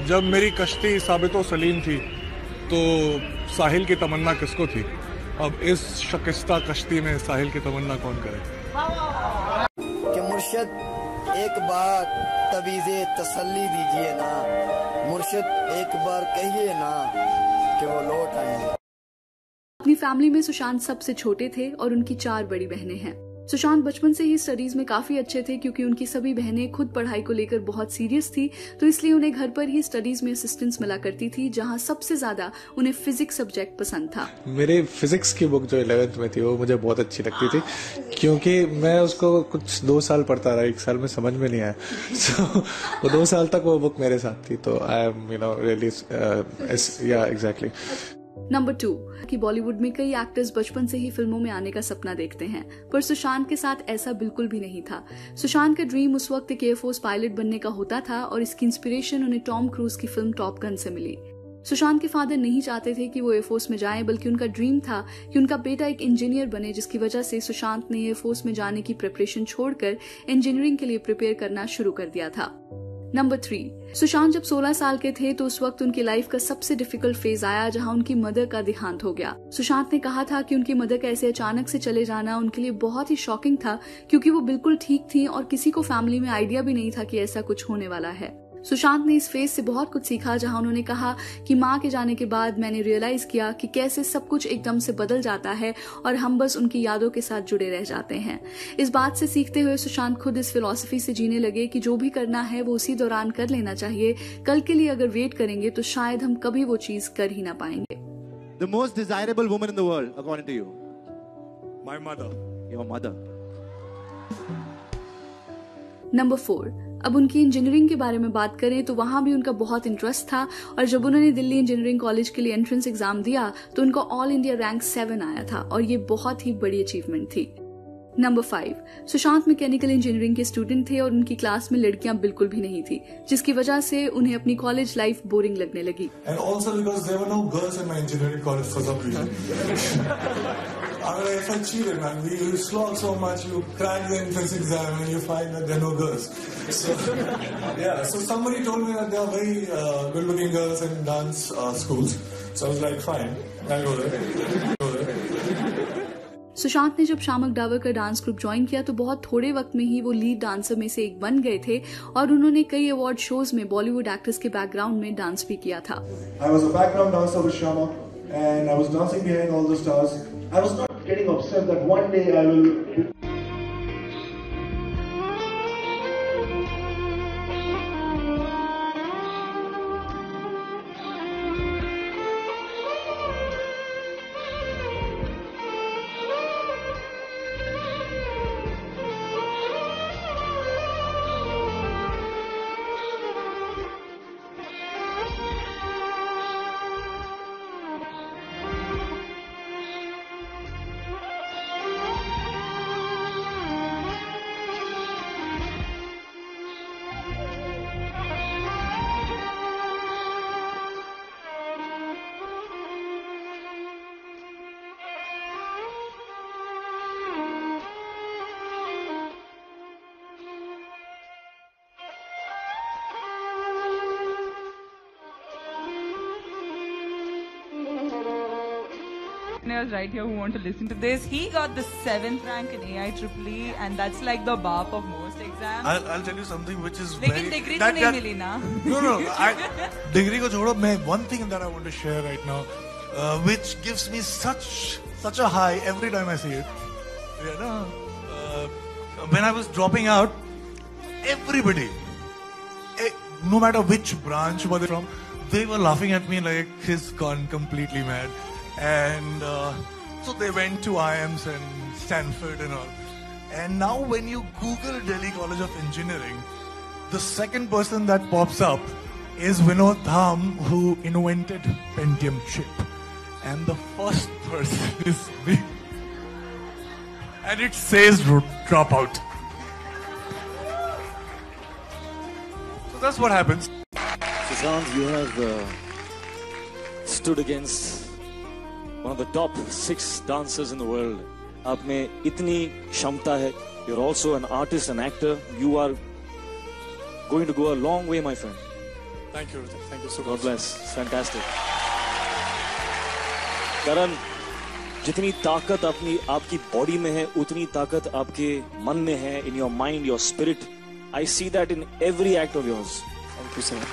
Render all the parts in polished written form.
जब मेरी कश्ती साबितो सलीम थी तो साहिल की तमन्ना किसको थी? अब इस शकिस्ता कश्ती में साहिल की तमन्ना कौन करे? कि मुर्शिद एक बार तवीज़े तसल्ली दीजिए ना, मुर्शिद एक बार कहिए ना कि वो लौट आएंगे। अपनी फैमिली में सुशांत सबसे छोटे थे और उनकी 4 बड़ी बहनें हैं। सुशांत बचपन से ही स्टडीज में काफी अच्छे थे क्योंकि उनकी सभी बहनें खुद पढ़ाई को लेकर बहुत सीरियस थी, तो इसलिए उन्हें घर पर ही स्टडीज में असिस्टेंस मिला करती थी, जहां सबसे ज्यादा उन्हें फिजिक्स सब्जेक्ट पसंद था। मेरे फिजिक्स की बुक जो 11th में थी वो मुझे बहुत अच्छी लगती थी क्योंकि मैं उसको कुछ 2 साल पढ़ता रहा, 1 साल में समझ में नहीं आया। So, वो 2 साल तक वो बुक मेरे साथ थी, तो आई एम रियली या एग्जैक्टली। नंबर 2 कि बॉलीवुड में कई एक्टर्स बचपन से ही फिल्मों में आने का सपना देखते हैं, पर सुशांत के साथ ऐसा बिल्कुल भी नहीं था। सुशांत का ड्रीम उस वक्त एक एयरफोर्स पायलट बनने का होता था और इसकी इंस्पिरेशन उन्हें टॉम क्रूज की फिल्म टॉप गन से मिली। सुशांत के फादर नहीं चाहते थे कि वो एयरफोर्स में जाएं, बल्कि उनका ड्रीम था कि उनका बेटा एक इंजीनियर बने, जिसकी वजह से सुशांत ने एयरफोर्स में जाने की प्रिपरेशन छोड़कर इंजीनियरिंग के लिए प्रिपेयर करना शुरू कर दिया था। नंबर 3 सुशांत जब 16 साल के थे तो उस वक्त उनकी लाइफ का सबसे डिफिकल्ट फेज आया जहां उनकी मदर का देहांत हो गया। सुशांत ने कहा था कि उनकी मदर का ऐसे अचानक से चले जाना उनके लिए बहुत ही शॉकिंग था क्योंकि वो बिल्कुल ठीक थी और किसी को फैमिली में आइडिया भी नहीं था कि ऐसा कुछ होने वाला है। सुशांत ने इस फेज से बहुत कुछ सीखा, जहां उन्होंने कहा कि माँ के जाने के बाद मैंने रियलाइज किया कि कैसे सब कुछ एकदम से बदल जाता है और हम बस उनकी यादों के साथ जुड़े रह जाते हैं। इस बात से सीखते हुए सुशांत खुद इस फिलॉसफी से जीने लगे कि जो भी करना है वो उसी दौरान कर लेना चाहिए, कल के लिए अगर वेट करेंगे तो शायद हम कभी वो चीज कर ही ना पाएंगे। The most desirable woman in the world, according to you? My mother. Your mother. Number 4 अब उनकी इंजीनियरिंग के बारे में बात करें तो वहां भी उनका बहुत इंटरेस्ट था और जब उन्होंने दिल्ली इंजीनियरिंग कॉलेज के लिए एंट्रेंस एग्जाम दिया तो उनका ऑल इंडिया रैंक 7 आया था और ये बहुत ही बड़ी अचीवमेंट थी। नंबर 5 सुशांत मैकेनिकल इंजीनियरिंग के स्टूडेंट थे और उनकी क्लास में लड़कियां बिल्कुल भी नहीं थी, जिसकी वजह से उन्हें अपनी कॉलेज लाइफ बोरिंग लगने लगी। If I cheated, man, you slog so much, you crack the entrance exam, and you find that there are no girls. So, yeah. So somebody told me that there are very good-looking girls in dance schools. So I was like, fine, I'll go there. Sushant ने जब शामक डावर का dance group join किया तो बहुत थोड़े वक्त में ही वो लीड डांसर में से एक बन गए थे और उन्होंने कई अवार्ड शोज में बॉलीवुड एक्टर्स के बैकग्राउंड में डांस भी किया था। I was a background dancer with Shamak, and I was dancing behind all the stars. I was not getting obsessed that one day I will. Listeners right here who want to listen to this, he got the 7th rank in IEEE, and that's like the bar of most exams. I'll tell you something which is लेकिन degree तो नहीं मिली ना? No. Degree को छोड़ो, one thing that I want to share right now, which gives me such a high every time I see it. When I was dropping out, everybody, no matter which branch were they from, they were laughing at me like he's gone completely mad. And so they went to IIMs and Stanford and all. And now when you Google Delhi College of Engineering, the second person that pops up is Vinod Dham, who invented Pentium chip. And the first person is me. And it says dropout. So that's what happens. Sushant, you have stood against one of the top 6 dancers in the world. आप में इतनी क्षमता है. You're also an artist, an actor. You are going to go a long way, my friend. Thank you so God bless, fantastic. Karan, जितनी ताकत आपकी body में है उतनी ताकत आपके मन में है, in your mind, your spirit. I see that in every act of yours. Thank you sir.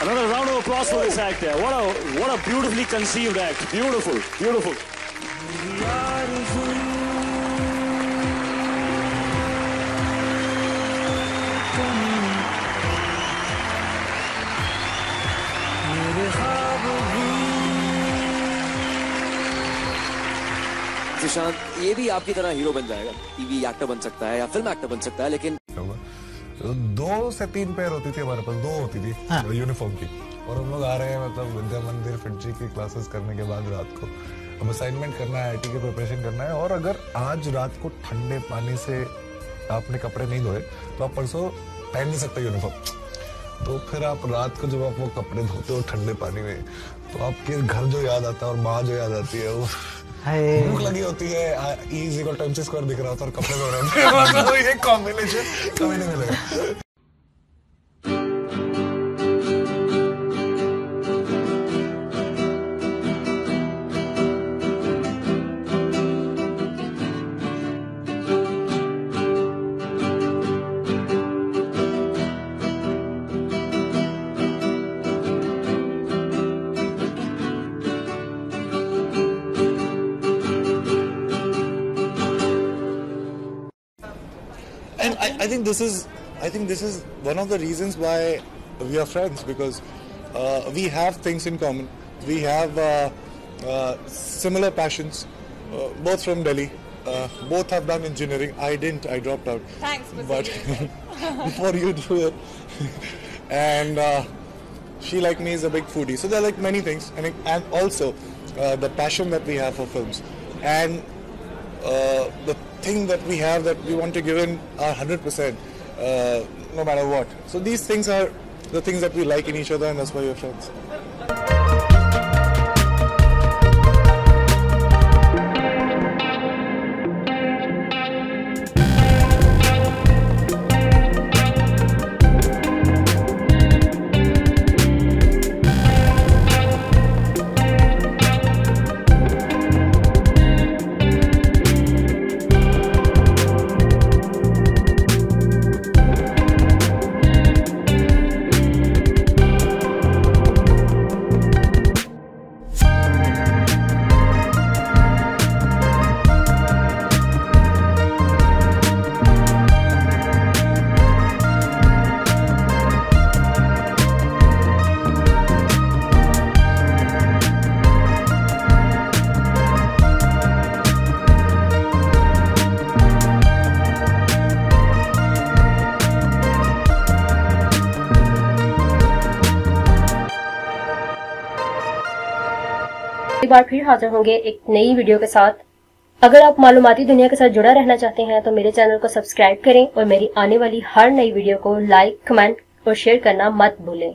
Another round of applause for this act. What a beautifully conceived act. Beautiful, beautiful. Sushant, ये भी आपकी तरह हीरो बन जाएगा, TV actor बन सकता है या फिल्म एक्टर बन सकता है, लेकिन 2 से 3 पेयर होती थी हमारे पास, 2 होती थी यूनिफॉर्म की, और हम लोग आ रहे हैं मतलब विद्या मंदिर फिटजी की क्लासेस करने के बाद रात को अब असाइनमेंट करना है, आईटी की प्रिपरेशन करना है, और अगर आज रात को ठंडे पानी से आपने कपड़े नहीं धोए तो आप परसों पहन नहीं सकते यूनिफॉर्म। तो फिर आप रात को जब आप वो कपड़े धोते हो ठंडे पानी में, तो आपके घर जो याद आता है और माँ जो याद आती है, वो भूख लगी होती है, E=MC² दिख रहा होता है और कपड़े धो रहे होते हैं। ये कॉम्बिनेशन कभी नहीं मिलेगा। And I think this is one of the reasons why we are friends, because we have things in common. We have similar passions, both from Delhi. Both have done engineering. I didn't. I dropped out. Thanks for but saying before you do it. And she, like me, is a big foodie. So there are like many things, and also the passion that we have for films, and the thing that we have that we want to give in our 100%, no matter what. So these things are the things that we like in each other, and that's why we're friends. एक बार फिर हाजिर होंगे एक नई video के साथ। अगर आप मालूमाती दुनिया के साथ जुड़ा रहना चाहते हैं तो मेरे चैनल को सब्सक्राइब करें और मेरी आने वाली हर नई वीडियो को लाइक, कमेंट और शेयर करना मत भूलें।